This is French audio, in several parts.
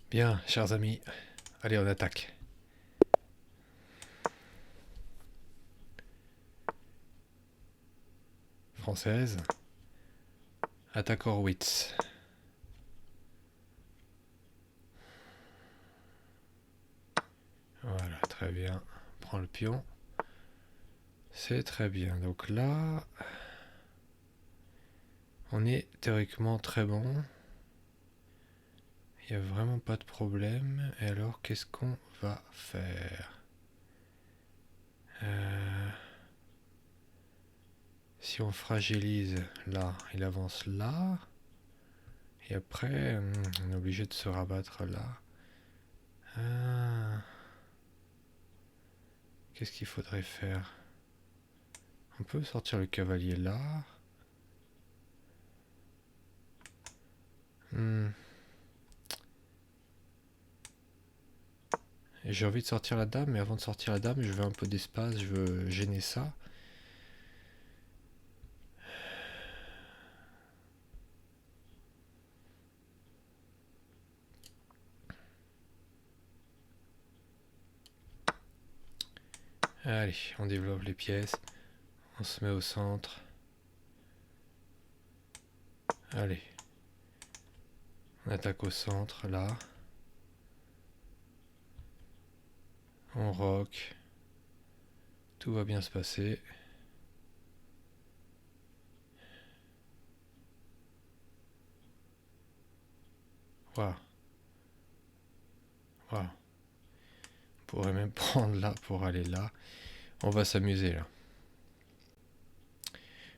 Bien, chers amis, allez, on attaque. Française, attaque Horwitz. Voilà, très bien. Prends le pion. C'est très bien. Donc là, on est théoriquement très bon. Il n'y a vraiment pas de problème. Et alors, qu'est-ce qu'on va faire? Si on fragilise là, il avance là. Et après, on est obligé de se rabattre là. Qu'est-ce qu'il faudrait faire? On peut sortir le cavalier là. Et j'ai envie de sortir la dame, mais avant de sortir la dame, je veux un peu d'espace, je veux gêner ça. Allez, on développe les pièces. On se met au centre. Allez. On attaque au centre, là. On rock. Tout va bien se passer. Waouh. Waouh. On pourrait même prendre là pour aller là. On va s'amuser là.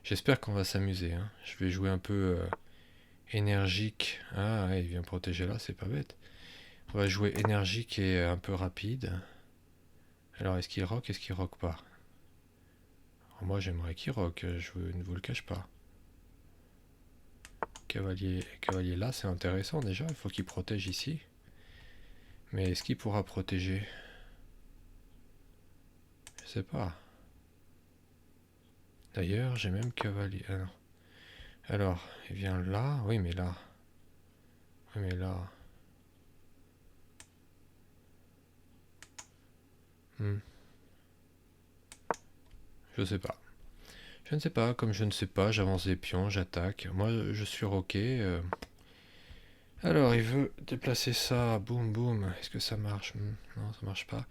J'espère qu'on va s'amuser. Hein. Je vais jouer un peu énergique. Ah, ouais, il vient protéger là, c'est pas bête. On va jouer énergique et un peu rapide. Alors, est-ce qu'il rock, est-ce qu'il rock pas? Alors, moi, j'aimerais qu'il rock, je ne vous le cache pas. Cavalier, cavalier là, c'est intéressant déjà, il faut qu'il protège ici. Mais est-ce qu'il pourra protéger? Je sais pas. D'ailleurs, j'ai même cavalier. Ah non. Alors, il vient là. Oui, mais là. Oui, mais là. Je sais pas. Je ne sais pas. Comme je ne sais pas, j'avance des pions, j'attaque. Moi, je suis roqué. Alors, il veut déplacer ça. Boum, boum. Est-ce que ça marche? Non, ça marche pas.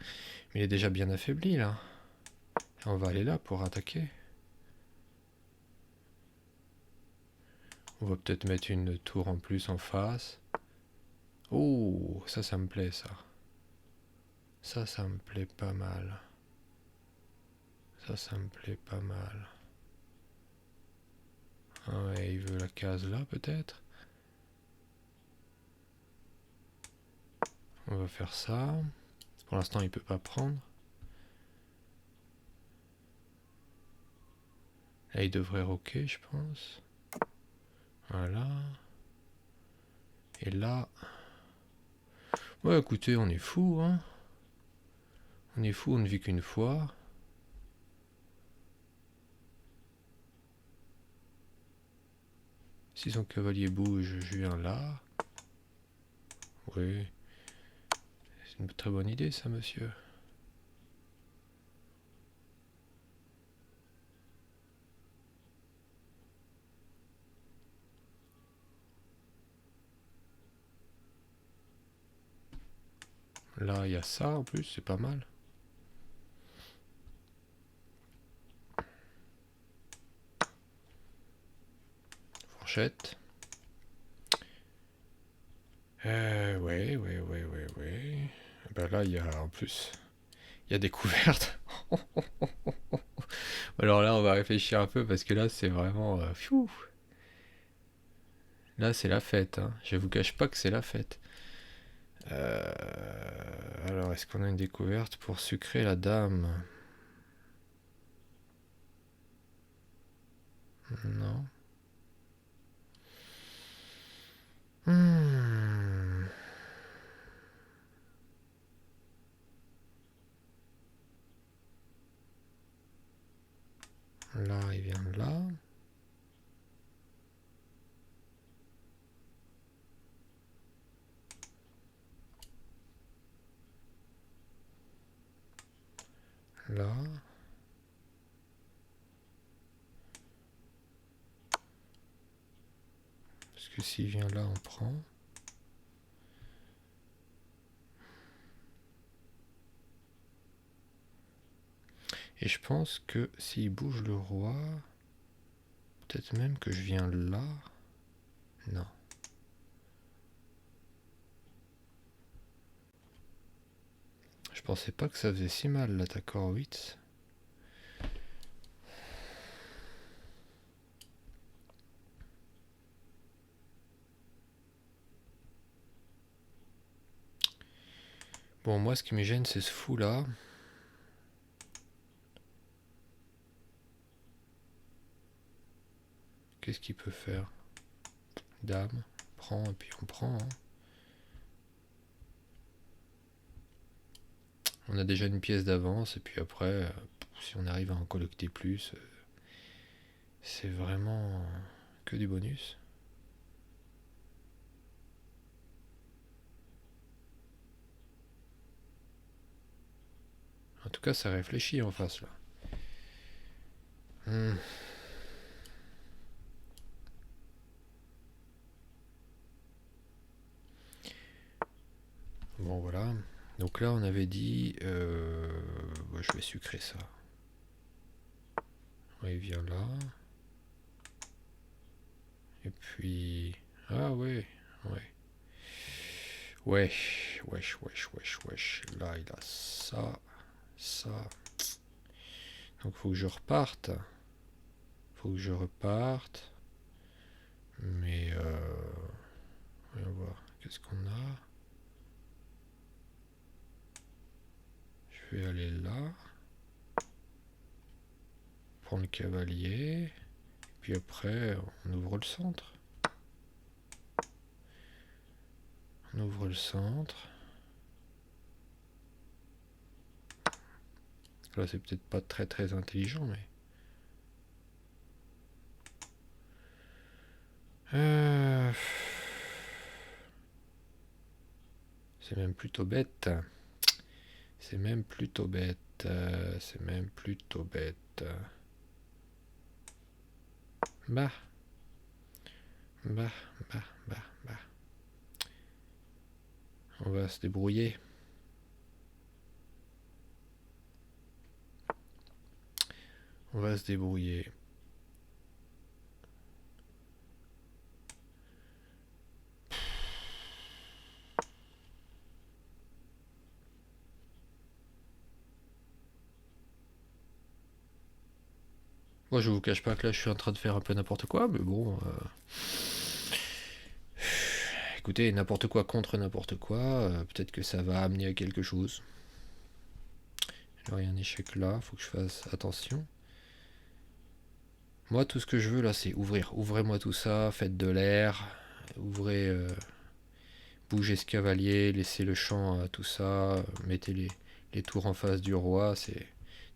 Mais il est déjà bien affaibli, là. Et on va aller là pour attaquer. On va peut-être mettre une tour en plus en face. Oh, ça me plaît, ça. Ça me plaît pas mal. Ça me plaît pas mal. Ah ouais, il veut la case là, peut-être. On va faire ça. Pour l'instant, il peut pas prendre. Là, il devrait rocker, je pense. Voilà. Et là... Ouais, écoutez, on est fou, hein. On est fou, on ne vit qu'une fois. Si son cavalier bouge, je viens là. Oui. C'est une très bonne idée, ça, monsieur. Là, il y a ça, en plus, c'est pas mal. Fourchette. Ouais. Ben là, il y a, en plus... Il y a des couvertes. Alors là, on va réfléchir un peu parce que là, c'est vraiment... Là, c'est la fête. Hein. Je vous cache pas que c'est la fête. Alors, est-ce qu'on a une découverte pour sucrer la dame? Non. Hmm. Là, il vient de là. là. Parce que s'il vient là, on prend. Et je pense que s'il bouge le roi, peut-être même que je viens là. Non. Je pensais pas que ça faisait si mal l'attaque Horowitz. Bon, moi ce qui me gêne c'est ce fou là. Qu'est-ce qu'il peut faire? Dame, prend et puis on prend. Hein. On a déjà une pièce d'avance et puis après, si on arrive à en collecter plus, c'est vraiment que du bonus. En tout cas, ça réfléchit en face là. Bon voilà. Donc là, on avait dit, je vais sucrer ça. Ouais, il vient là. Et puis, ah ouais, ouais. Wesh. Là, il a ça, ça. Donc, faut que je reparte. Mais, voyons voir. Qu'est-ce qu'on a? Je vais aller là. Prendre le cavalier. Puis après, on ouvre le centre. On ouvre le centre. Là, c'est peut-être pas très très intelligent, mais... C'est même plutôt bête. C'est même plutôt bête. C'est même plutôt bête. Bah. Bah. On va se débrouiller. On va se débrouiller. Moi, je vous cache pas que là, je suis en train de faire un peu n'importe quoi, mais bon... Écoutez, n'importe quoi contre n'importe quoi, peut-être que ça va amener à quelque chose. Alors, il y a un échec là, faut que je fasse attention. Moi, tout ce que je veux là, c'est ouvrir. Ouvrez-moi tout ça, faites de l'air, ouvrez... bougez ce cavalier, laissez le champ à tout ça, mettez les tours en face du roi, c'est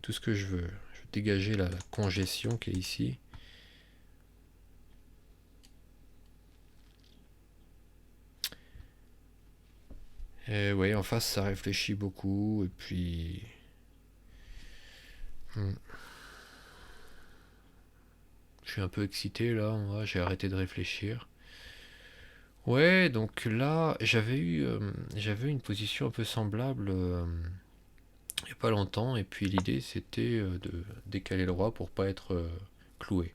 tout ce que je veux. Je veux dégager la congestion qui est ici. Et oui, en face ça réfléchit beaucoup, et puis... Je suis un peu excité là, j'ai arrêté de réfléchir. Ouais, donc là, j'avais eu une position un peu semblable il n'y a pas longtemps, et puis l'idée c'était de décaler le roi pour pas être cloué.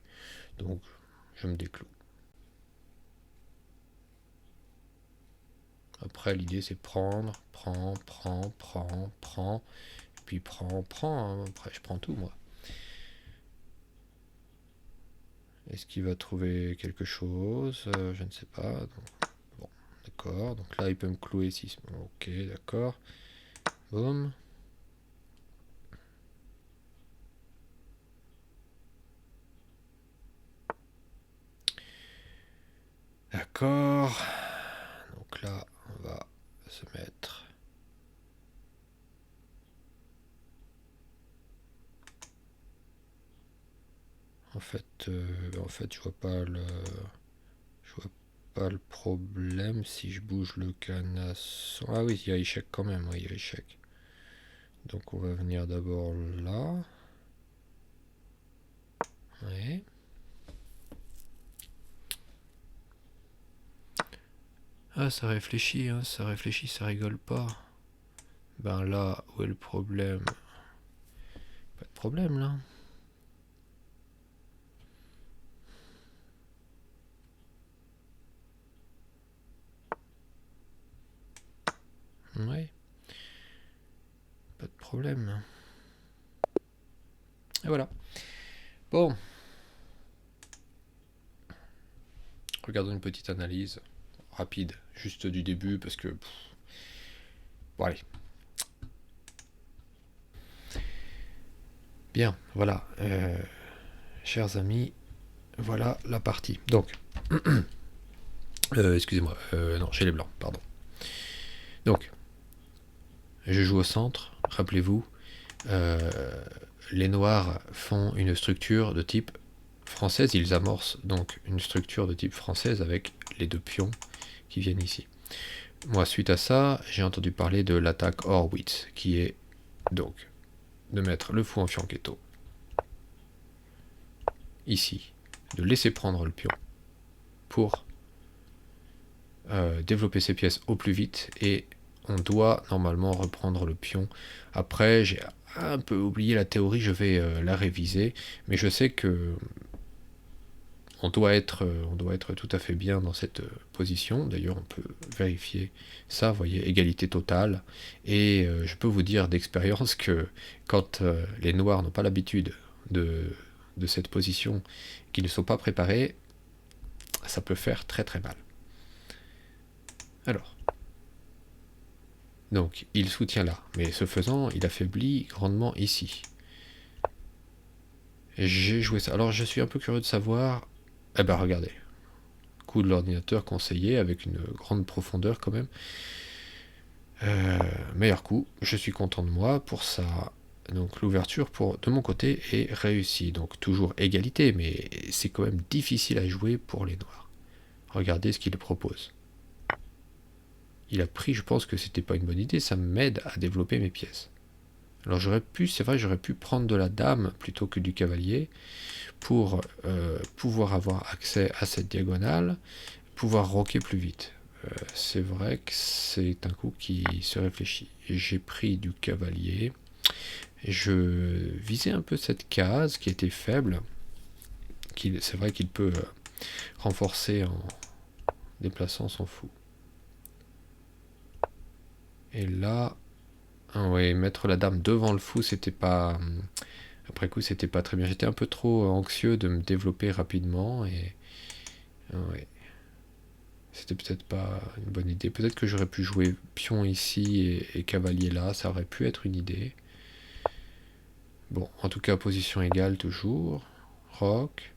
Donc, je me décloue. Après, l'idée c'est prends, puis prends, hein. Après, je prends tout moi. Est-ce qu'il va trouver quelque chose? Je ne sais pas. Donc, bon, d'accord. Donc là, il peut me clouer si. Ok, d'accord. Boum. D'accord. Donc là, on va se mettre. En fait, je vois pas le problème si je bouge le canasson. Ah oui, il y a échec quand même. Oui, il y a échec. Donc on va venir d'abord là. Ouais. Ah, ça réfléchit, hein, ça rigole pas. Ben là, où est le problème? Pas de problème là. Ouais, pas de problème. Et voilà. Bon, regardons une petite analyse rapide, juste du début, parce que... Bon, allez. Bien, voilà. Chers amis, voilà la partie. Donc, excusez-moi, non, chez les blancs, pardon. Donc, je joue au centre, rappelez-vous, les noirs font une structure de type française, ils amorcent donc une structure de type française avec les deux pions qui viennent ici. Moi, suite à ça, j'ai entendu parler de l'attaque Horwitz, qui est donc de mettre le fou en fianchetto ici, de laisser prendre le pion pour développer ses pièces au plus vite, et on doit normalement reprendre le pion. Après, j'ai un peu oublié la théorie, je vais la réviser, mais je sais que on doit être tout à fait bien dans cette position. D'ailleurs, on peut vérifier ça, vous voyez, égalité totale. Et je peux vous dire d'expérience que quand les noirs n'ont pas l'habitude de cette position, qu'ils ne sont pas préparés, ça peut faire très très mal. Alors, donc, il soutient là, mais ce faisant, il affaiblit grandement ici. J'ai joué ça. Alors, je suis un peu curieux de savoir... Eh ben, regardez. Coup de l'ordinateur conseillé, avec une grande profondeur quand même. Meilleur coup, je suis content de moi pour ça. Donc l'ouverture de mon côté est réussie. Donc toujours égalité, mais c'est quand même difficile à jouer pour les noirs. Regardez ce qu'il propose. Il a pris, je pense que c'était pas une bonne idée, ça m'aide à développer mes pièces. Alors j'aurais pu, c'est vrai, j'aurais pu prendre de la dame plutôt que du cavalier pour pouvoir avoir accès à cette diagonale, pouvoir roquer plus vite. C'est vrai que c'est un coup qui se réfléchit. J'ai pris du cavalier. Je visais un peu cette case qui était faible. C'est vrai qu'il peut renforcer en déplaçant son fou. Et là, ouais, mettre la dame devant le fou, c'était pas... Après coup, c'était pas très bien. J'étais un peu trop anxieux de me développer rapidement et... Ouais. C'était peut-être pas une bonne idée. Peut-être que j'aurais pu jouer pion ici et cavalier là. Ça aurait pu être une idée. Bon, en tout cas, position égale toujours. Rock.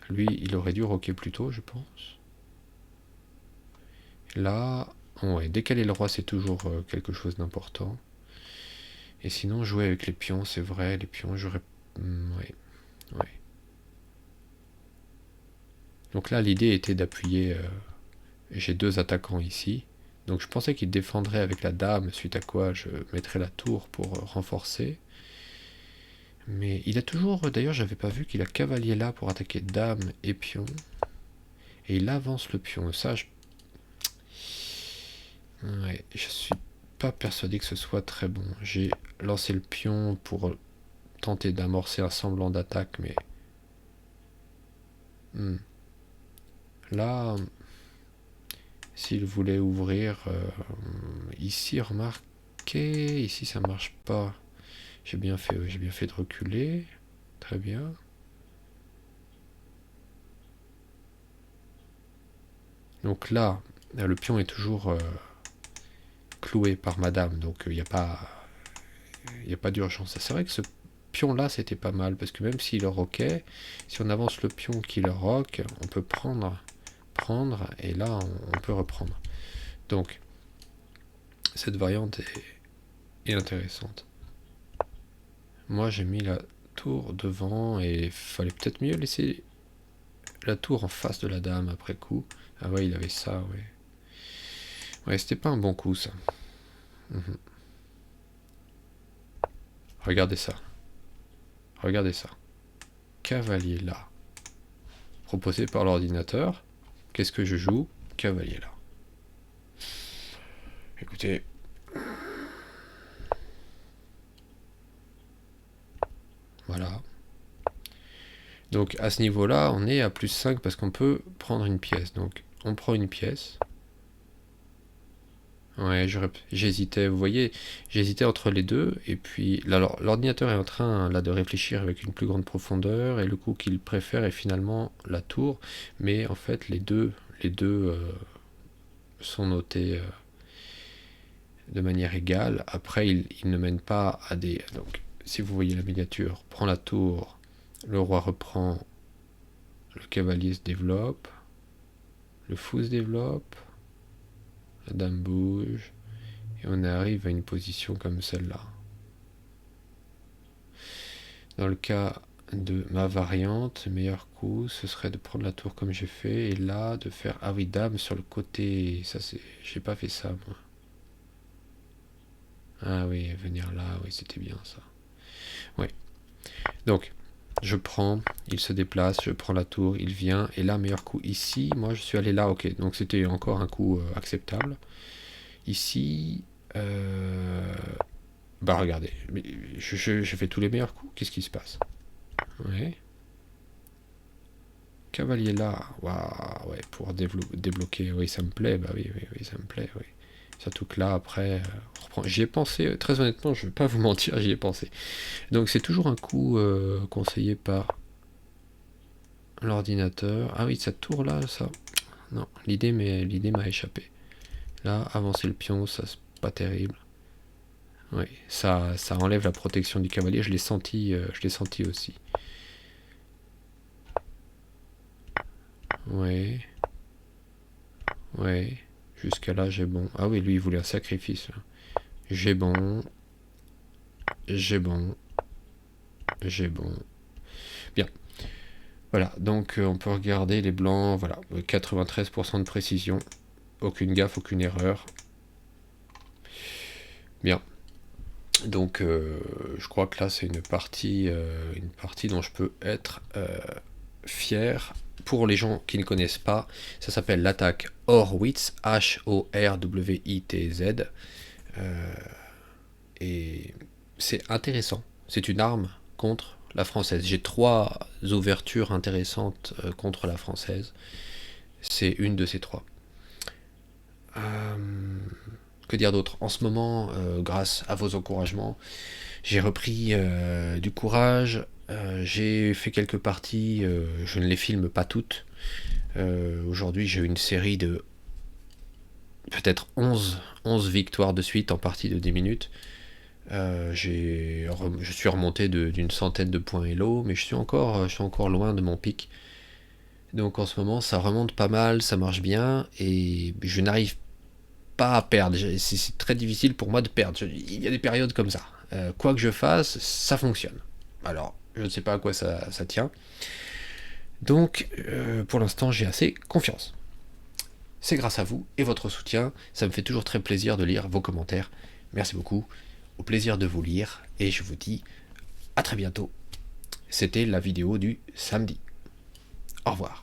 Lui, il aurait dû rocker plus tôt, je pense. Là, ouais, décaler le roi, c'est toujours quelque chose d'important. Et sinon, jouer avec les pions, c'est vrai, les pions, j'aurais... ouais, ouais. Donc là, l'idée était d'appuyer... j'ai deux attaquants ici. Donc je pensais qu'il défendrait avec la dame, suite à quoi je mettrais la tour pour renforcer. Mais il a toujours... D'ailleurs, j'avais pas vu qu'il a cavalier là pour attaquer dame et pion. Et il avance le pion. Ça, ouais, je suis pas persuadé que ce soit très bon. J'ai lancé le pion pour tenter d'amorcer un semblant d'attaque, mais... Là, s'il voulait ouvrir... ici, remarquez... Ici, ça marche pas. J'ai bien fait de reculer. Très bien. Donc là, le pion est toujours cloué par madame, donc il n'y a pas... Il n'y a pas d'urgence. C'est vrai que ce pion-là, c'était pas mal, parce que même s'il roquait, si on avance le pion qui le roque, on peut prendre, et là, on peut reprendre. Donc, cette variante est intéressante. Moi, j'ai mis la tour devant, et il fallait peut-être mieux laisser la tour en face de la dame après coup. Ah ouais, il avait ça, ouais. Ouais, c'était pas un bon coup, ça. Regardez ça. Regardez ça. Cavalier là. Proposé par l'ordinateur. Qu'est-ce que je joue? Cavalier là. Écoutez. Voilà. Donc à ce niveau-là, on est à plus 5 parce qu'on peut prendre une pièce. Donc on prend une pièce. Ouais, j'hésitais, vous voyez, j'hésitais entre les deux. Et puis l'ordinateur est en train là de réfléchir avec une plus grande profondeur. Et le coup qu'il préfère est finalement la tour. Mais en fait, les deux sont notés de manière égale. Après, il ne mène pas à des... Donc, si vous voyez la miniature, prend la tour, le roi reprend, le cavalier se développe, le fou se développe, la dame bouge, et on arrive à une position comme celle-là. Dans le cas de ma variante, le meilleur coup, ce serait de prendre la tour comme j'ai fait, et là, de faire... Ah oui, dame sur le côté, ça c'est... J'ai pas fait ça, moi. Ah oui, venir là, oui, c'était bien ça. Oui. Donc, je prends, il se déplace, je prends la tour, il vient, et là, meilleur coup ici, moi je suis allé là, ok, donc c'était encore un coup acceptable. Ici, bah regardez, je fais tous les meilleurs coups, qu'est-ce qui se passe? Ouais. Cavalier là, waouh, ouais, pour débloquer, oui, ça me plaît, bah oui, oui, oui, ça me plaît, oui. Surtout que là, après, on reprend. J'y ai pensé, très honnêtement, je vais pas vous mentir, j'y ai pensé. Donc c'est toujours un coup conseillé par l'ordinateur. Ah oui, cette tour là, ça... Non, l'idée m'a échappé. Là, avancer le pion, ça c'est pas terrible. Oui, ça enlève la protection du cavalier, je l'ai senti aussi. Ouais. Ouais. Jusqu'à là, j'ai bon. Ah oui, lui, il voulait un sacrifice. Là. J'ai bon. J'ai bon. J'ai bon. Bien. Voilà, donc on peut regarder les blancs, voilà, 93% de précision. Aucune gaffe, aucune erreur. Bien. Donc je crois que là c'est une partie dont je peux être fier. Pour les gens qui ne connaissent pas, ça s'appelle l'attaque Horwitz, Horwitz. Et c'est intéressant. C'est une arme contre la française. J'ai 3 ouvertures intéressantes contre la française. C'est une de ces 3. Que dire d'autre? En ce moment, grâce à vos encouragements, j'ai repris du courage. J'ai fait quelques parties, je ne les filme pas toutes. Aujourd'hui, j'ai une série de peut-être 11 victoires de suite en partie de 10 minutes. Je suis remonté d'une centaine de points Elo, mais je suis encore loin de mon pic. Donc en ce moment, ça remonte pas mal, ça marche bien, et je n'arrive pas à perdre. C'est très difficile pour moi de perdre. Il y a des périodes comme ça. Quoi que je fasse, ça fonctionne. Alors, je ne sais pas à quoi ça tient. Donc, pour l'instant, j'ai assez confiance. C'est grâce à vous et votre soutien. Ça me fait toujours très plaisir de lire vos commentaires. Merci beaucoup. Au plaisir de vous lire. Et je vous dis à très bientôt. C'était la vidéo du samedi. Au revoir.